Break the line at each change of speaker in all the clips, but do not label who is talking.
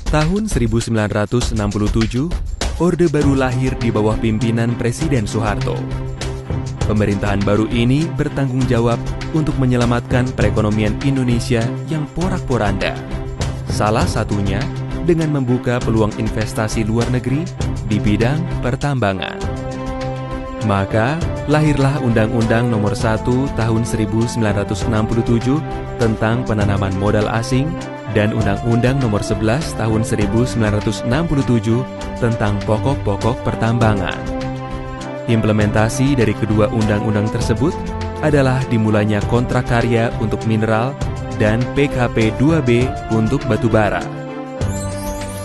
Tahun 1967, Orde Baru lahir di bawah pimpinan Presiden Soeharto. Pemerintahan baru ini bertanggung jawab untuk menyelamatkan perekonomian Indonesia yang porak-poranda. Salah satunya dengan membuka peluang investasi luar negeri di bidang pertambangan. Maka, lahirlah Undang-Undang Nomor 1 Tahun 1967 tentang penanaman modal asing dan Undang-Undang Nomor 11 Tahun 1967 tentang pokok-pokok pertambangan. Implementasi dari kedua undang-undang tersebut adalah dimulainya kontrak karya untuk mineral dan PKP 2B untuk batubara.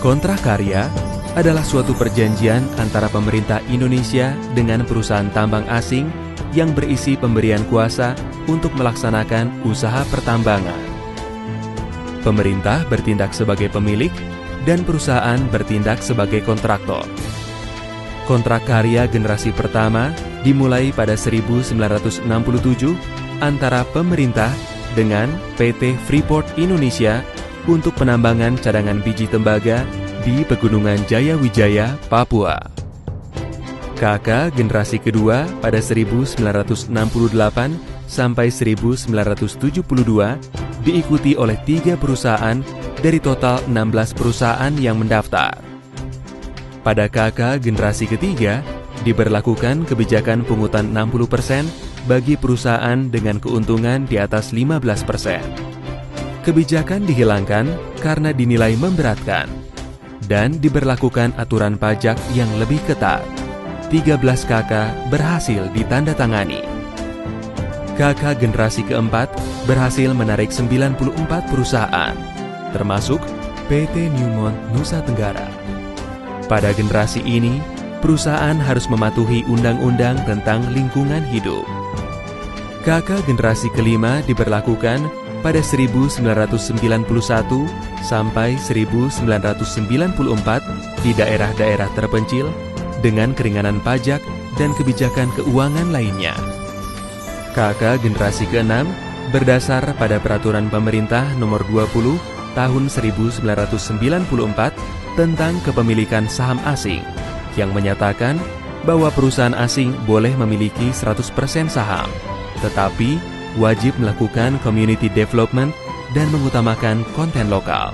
Kontrak karya adalah suatu perjanjian antara pemerintah Indonesia dengan perusahaan tambang asing yang berisi pemberian kuasa untuk melaksanakan usaha pertambangan. Pemerintah bertindak sebagai pemilik dan perusahaan bertindak sebagai kontraktor. Kontrak karya generasi pertama dimulai pada 1967 antara pemerintah dengan PT Freeport Indonesia untuk penambangan cadangan biji tembaga di Pegunungan Jayawijaya, Papua. KK generasi kedua pada 1968 sampai 1972 diikuti oleh 3 perusahaan dari total 16 perusahaan yang mendaftar. Pada KK generasi ketiga, diberlakukan kebijakan pungutan 60% bagi perusahaan dengan keuntungan di atas 15%. Kebijakan dihilangkan karena dinilai memberatkan, dan diberlakukan aturan pajak yang lebih ketat. 13 KK berhasil ditandatangani. KK generasi keempat berhasil menarik 94 perusahaan, termasuk PT Newmont Nusa Tenggara. Pada generasi ini, perusahaan harus mematuhi undang-undang tentang lingkungan hidup. KK generasi kelima diberlakukan pada 1991 sampai 1994 di daerah-daerah terpencil dengan keringanan pajak dan kebijakan keuangan lainnya. KK generasi ke-6 berdasar pada Peraturan Pemerintah Nomor 20 Tahun 1994 tentang kepemilikan saham asing yang menyatakan bahwa perusahaan asing boleh memiliki 100% saham, tetapi wajib melakukan community development dan mengutamakan konten lokal.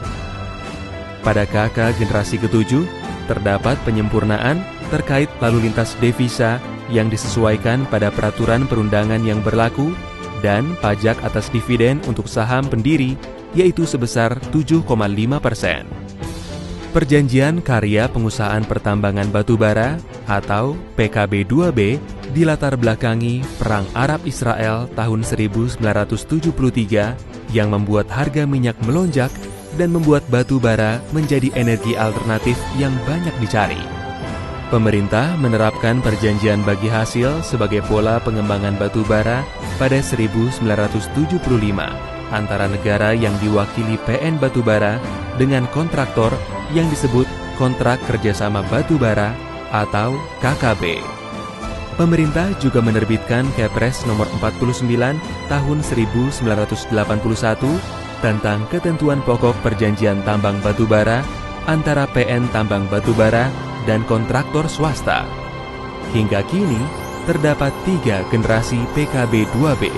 Pada KK generasi ke-7, terdapat penyempurnaan terkait lalu lintas devisa yang disesuaikan pada peraturan perundangan yang berlaku dan pajak atas dividen untuk saham pendiri yaitu sebesar 7,5%. Perjanjian Karya Pengusahaan Pertambangan Batubara atau PKB 2B dilatar belakangi Perang Arab-Israel tahun 1973 yang membuat harga minyak melonjak dan membuat batubara menjadi energi alternatif yang banyak dicari. Pemerintah menerapkan perjanjian bagi hasil sebagai pola pengembangan batubara pada 1975 antara negara yang diwakili PN Batubara dengan kontraktor yang disebut Kontrak Kerjasama Batubara atau KKB. Pemerintah juga menerbitkan Kepres Nomor 49 Tahun 1981 tentang ketentuan pokok perjanjian tambang batubara antara PN Tambang Batubara dan kontraktor swasta. Hingga kini, terdapat 3 generasi PKB 2B.